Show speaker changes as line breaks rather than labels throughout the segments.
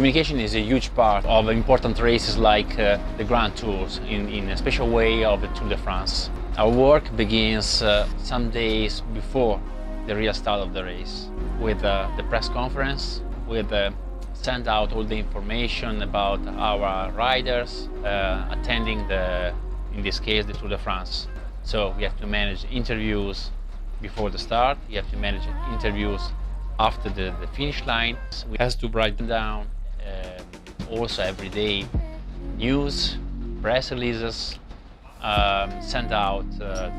Communication is a huge part of important races like the Grand Tours, in a special way of the Tour de France. Our work begins some days before the real start of the race, with the press conference, with send out all the information about our riders attending in this case, the Tour de France. So we have to manage interviews before the start, we have to manage interviews after the finish line. We have to write down also every day news, press releases, send out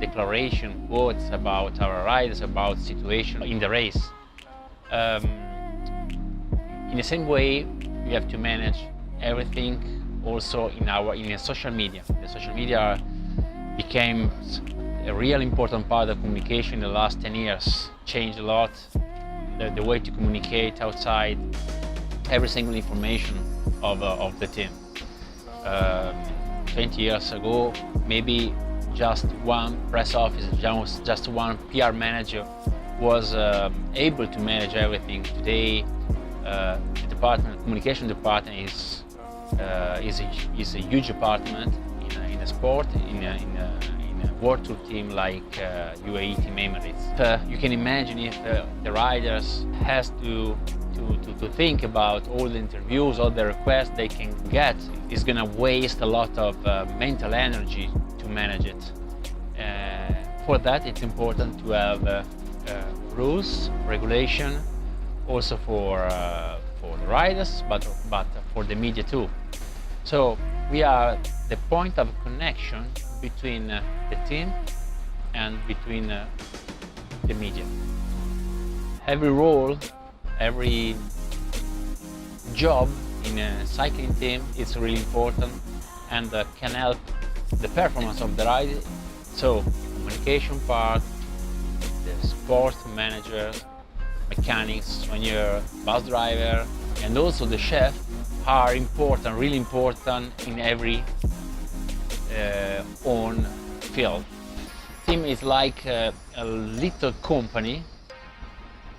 declaration quotes about our riders, about situation in the race. In the same way, we have to manage everything also in social media. The social media became a real important part of communication in the last 10 years. Changed a lot the way to communicate outside every single information of the team. 20 years ago, maybe just one press officer, just one PR manager was able to manage everything. Today, the communication department is a huge department in a sport, in a World Tour team like UAE Team Emirates. You can imagine if the riders has to think about all the interviews, all the requests they can get. It's going to waste a lot of mental energy to manage it. For that, it's important to have rules, regulation, also for the riders, but for the media too. So we are the point of connection between the team and between the media. Every role, every job in a cycling team is really important and can help the performance of the ride. So the communication part, the sport managers, mechanics, soigneur, bus driver, and also the chef are important, really important in every own field. Team is like a little company,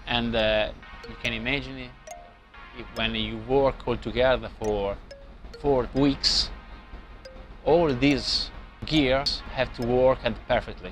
and you can imagine it, when you work all together for 4 weeks, all these gears have to work perfectly.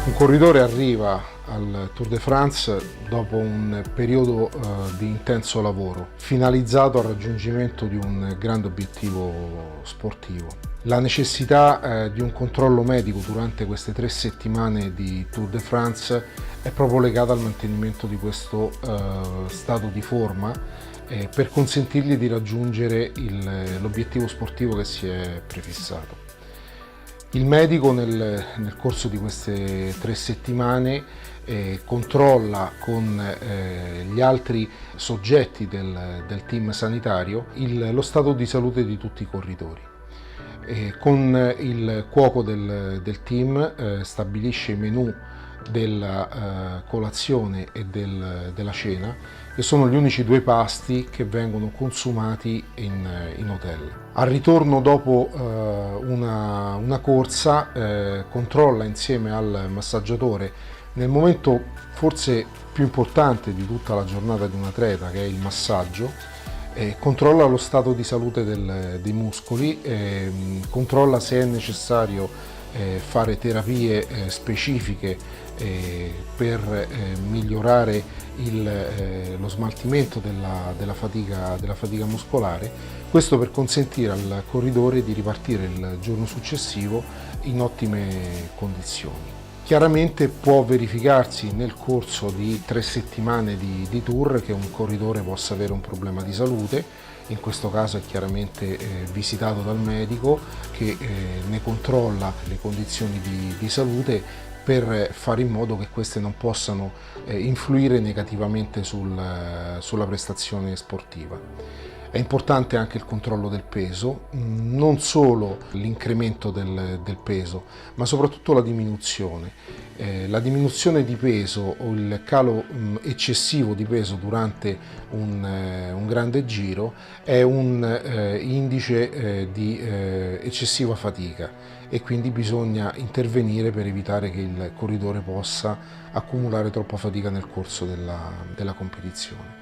Un corridore arriva al Tour de France dopo un periodo di intenso lavoro, finalizzato al raggiungimento di un grande obiettivo sportivo. La necessità di un controllo medico durante queste 3 settimane di Tour de France è proprio legata al mantenimento di questo stato di forma per consentirgli di raggiungere l'obiettivo sportivo che si è prefissato. Il medico nel corso di queste 3 settimane controlla con gli altri soggetti del team sanitario lo stato di salute di tutti i corridori. Con il cuoco del team stabilisce i menù della colazione e della cena, che sono gli unici 2 pasti che vengono consumati in hotel. Al ritorno dopo una corsa controlla insieme al massaggiatore, nel momento forse più importante di tutta la giornata di un atleta, che è il massaggio, controlla lo stato di salute dei muscoli, controlla se è necessario fare terapie specifiche per migliorare lo smaltimento della fatica muscolare, questo per consentire al corridore di ripartire il giorno successivo in ottime condizioni. Chiaramente può verificarsi nel corso di 3 settimane di tour che un corridore possa avere un problema di salute. In questo caso è chiaramente visitato dal medico che ne controlla le condizioni di salute per fare in modo che queste non possano influire negativamente sulla prestazione sportiva. È importante anche il controllo del peso, non solo l'incremento del peso, ma soprattutto la diminuzione. La diminuzione di peso o il calo eccessivo di peso durante un grande giro è un indice di eccessiva fatica e quindi bisogna intervenire per evitare che il corridore possa accumulare troppa fatica nel corso della competizione.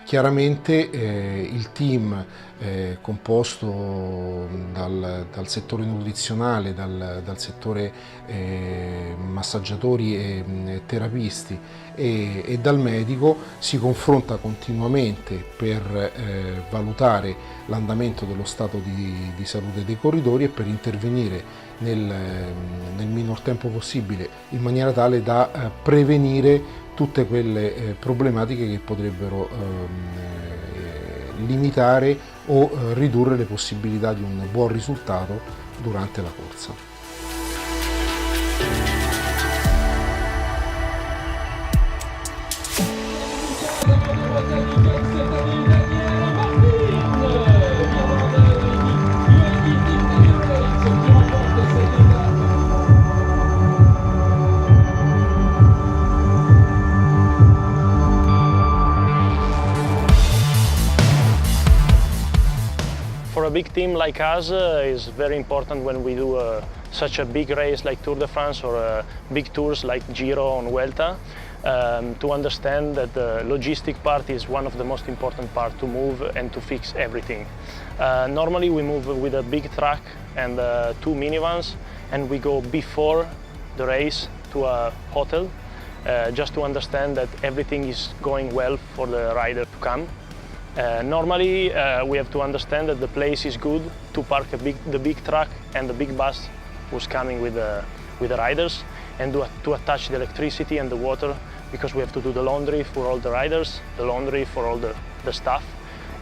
Chiaramente il team composto dal settore nutrizionale, dal settore massaggiatori e terapisti e dal medico si confronta continuamente per valutare l'andamento dello stato di salute dei corridori e per intervenire nel minor tempo possibile in maniera tale da prevenire tutte quelle problematiche che potrebbero limitare o ridurre le possibilità di un buon risultato durante la corsa.
For a big team like us, it's very important when we do such a big race like Tour de France or big tours like Giro and Vuelta, to understand that the logistic part is one of the most important part to move and to fix everything. Normally we move with a big truck and 2 minivans, and we go before the race to a hotel just to understand that everything is going well for the rider to come. Normally we have to understand that the place is good to park the big truck and the big bus who's coming with the riders, and to attach the electricity and the water, because we have to do the laundry for all the riders, the laundry for all the staff,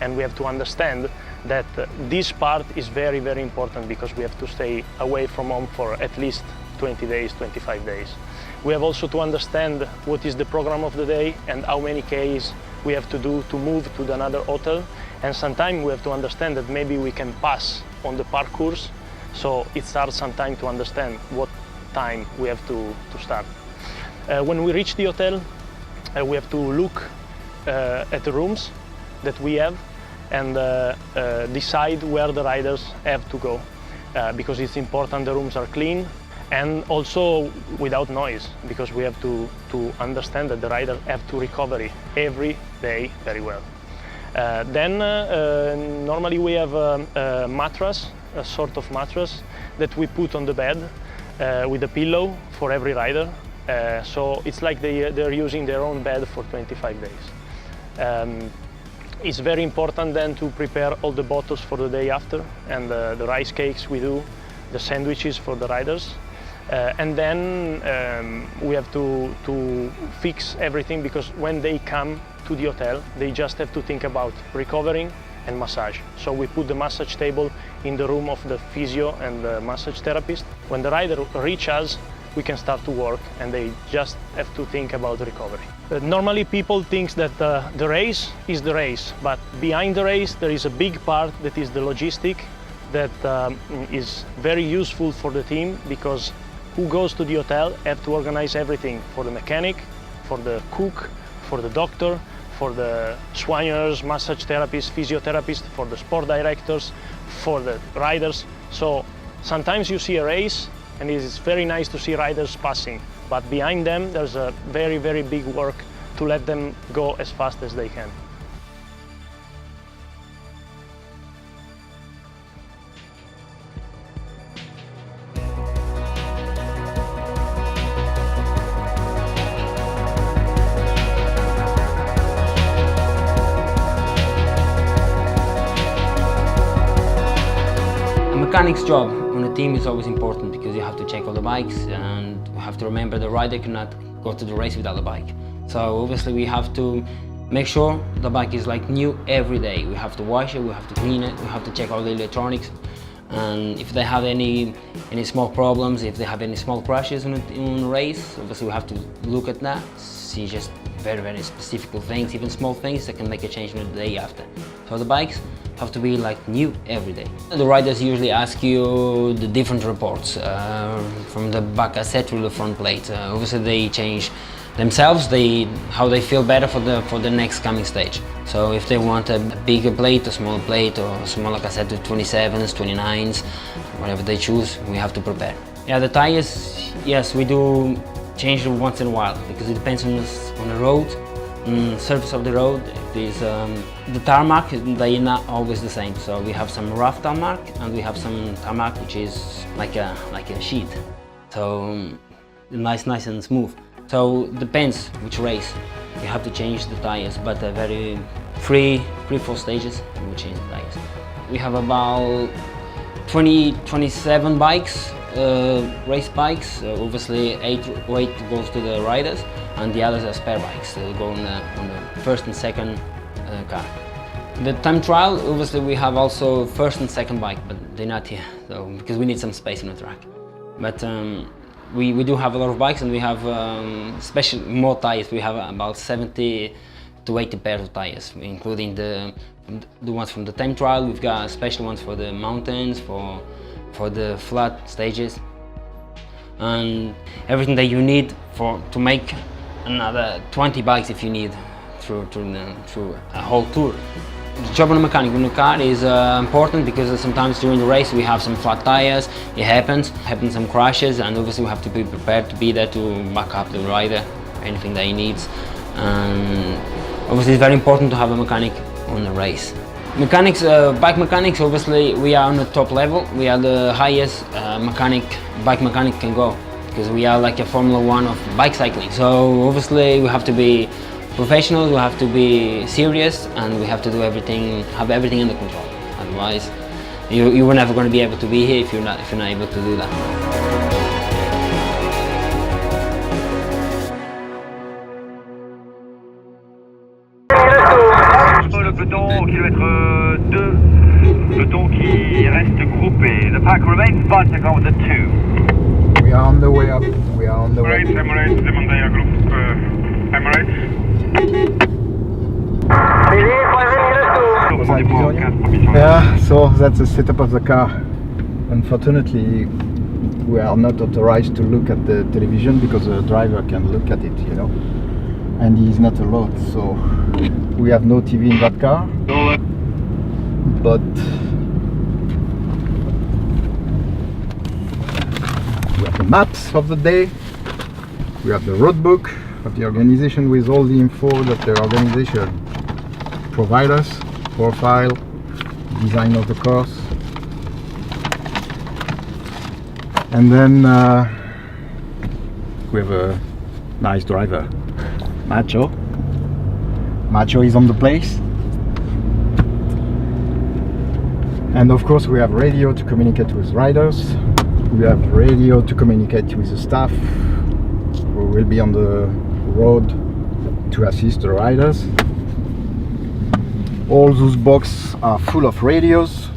and we have to understand that this part is very, very important, because we have to stay away from home for at least 20 days, 25 days. We have also to understand what is the program of the day and how many Ks we have to do to move to another hotel, and sometimes we have to understand that maybe we can pass on the parkours, so it's hard sometimes to understand what time we have to start. When we reach the hotel, we have to look at the rooms that we have and decide where the riders have to go, because it's important the rooms are clean and also without noise, because we have to understand that the riders have to recover every day very well. Then normally we have a mattress, a sort of mattress that we put on the bed with a pillow for every rider. So it's like they're using their own bed for 25 days. It's very important then to prepare all the bottles for the day after, and the rice cakes we do, the sandwiches for the riders. And then we have to fix everything, because when they come to the hotel, they just have to think about recovering and massage. So we put the massage table in the room of the physio and the massage therapist. When the rider reaches us, we can start to work, and they just have to think about recovery. Normally people think that the race is the race, but behind the race there is a big part that is the logistic, that is very useful for the team, because who goes to the hotel have to organize everything for the mechanic, for the cook, for the doctor, for the soigneurs, massage therapists, physiotherapists, for the sport directors, for the riders. So sometimes you see a race and it is very nice to see riders passing, but behind them there's a very, very big work to let them go as fast as they can.
Mechanic's job on a team is always important, because you have to check all the bikes, and you have to remember the rider cannot go to the race without the bike. So obviously we have to make sure the bike is like new every day. We have to wash it, we have to clean it, we have to check all the electronics, And if they have any small problems, if they have any small crashes in a race, obviously we have to look at that, see just very specific things, even small things that can make a change in the day after. So the bikes have to be like new every day. The riders usually ask you the different reports, from the back cassette to the front plate. Obviously they change themselves, how they feel better for the next coming stage. So if they want a bigger plate, a smaller plate, or a smaller cassette with 27s, 29s, whatever they choose, we have to prepare. Yeah, the tires, yes, we do change them once in a while because it depends on the road, on the surface of the road. The tarmac, they're not always the same. So we have some rough tarmac and we have some tarmac which is like a sheet. So nice and smooth. So depends which race. You have to change the tires, but very 3-4 stages we change the tires. We have about 27 bikes, race bikes. Obviously 8 goes to the riders and the others are spare bikes that go on the first and second car. The time trial, obviously we have also first and second bike, but they're not here, so because we need some space on the track. But we do have a lot of bikes and we have more tires. We have about 70 to 80 pairs of tires, including the ones from the time trial. We've got special ones for the mountains, for the flat stages, and everything that you need to make another 20 bikes if you need through a whole tour. The job of a mechanic in the car is important because sometimes during the race we have some flat tires, it happens some crashes, and obviously we have to be prepared to be there to back up the rider, anything that he needs. And obviously it's very important to have a mechanic on the race. Mechanics, bike mechanics, obviously we are on the top level. We are the highest bike mechanic can go, because we are like a Formula 1 of bike cycling. So obviously we have to be professionals, we have to be serious, and we have to do everything, have everything under control. Otherwise, you were never going to be able to be here if you're not able to do that.
Le peloton au kilomètre 2, peloton qui reste groupé. The pack remains vertical with the 2.
We are on the way up. We are on the way.
Emirates, demandez group Emirates.
Yeah, so that's the setup of the car. Unfortunately, we are not authorized to look at the television because the driver can look at it, you know, and he is not allowed. So we have no TV in that car, but we have the maps of the day, we have the road book of the organization with all the info that the organization provide us, profile, design of the course, and then we have a nice driver, Macho. Macho is on the place, and of course we have radio to communicate with riders, we have radio to communicate with the staff who will be on the road to assist the riders. All those boxes are full of radios.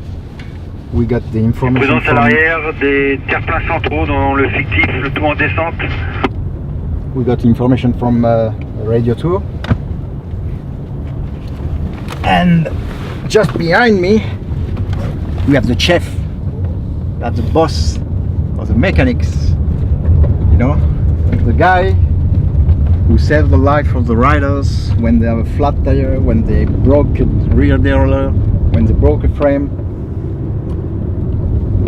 We got the information
Prudence à l'arrière, des terre-pleins centraux dans le fictif, le tout en descente.
We got information from Radio 2. And just behind me, we have the chef. That's the boss of the mechanics. You know, the guy who saved the life of the riders when they have a flat tire, when they broke a rear derailleur, when they broke a frame.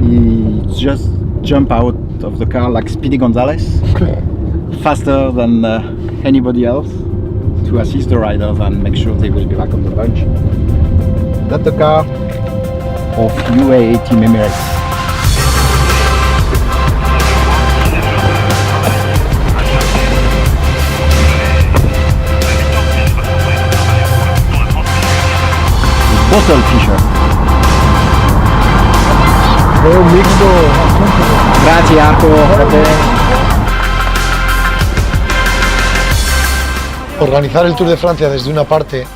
He just jumped out of the car like Speedy Gonzales, faster than anybody else, to assist the riders and make sure they will be back on the bunch. That's the car of UAE Team Emirates. Bottle fisher. Grazie Arco.
Organizar el Tour de Francia desde una parte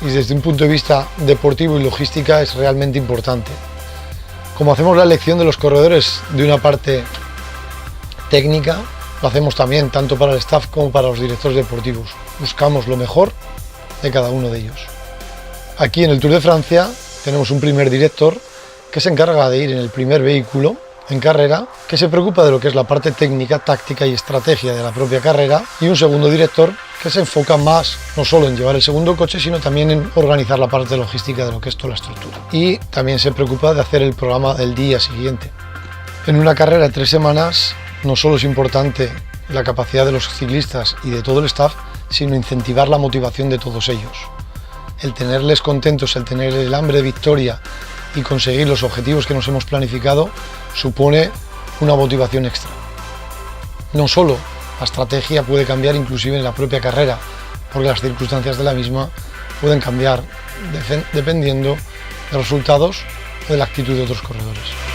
y desde un punto de vista deportivo y logística es realmente importante. Como hacemos la elección de los corredores de una parte técnica, lo hacemos también tanto para el staff como para los directores deportivos. Buscamos lo mejor de cada uno de ellos. Aquí en el Tour de Francia tenemos un primer director que se encarga de ir en el primer vehículo en carrera, que se preocupa de lo que es la parte técnica, táctica y estrategia de la propia carrera, y un segundo director que se enfoca más no solo en llevar el segundo coche, sino también en organizar la parte logística de lo que es toda la estructura. Y también se preocupa de hacer el programa del día siguiente. En una carrera de 3 semanas no solo es importante la capacidad de los ciclistas y de todo el staff, sino incentivar la motivación de todos ellos. El tenerles contentos, el tener el hambre de victoria y conseguir los objetivos que nos hemos planificado supone una motivación extra. No solo la estrategia puede cambiar inclusive en la propia carrera, porque las circunstancias de la misma pueden cambiar dependiendo de los resultados o de la actitud de otros corredores.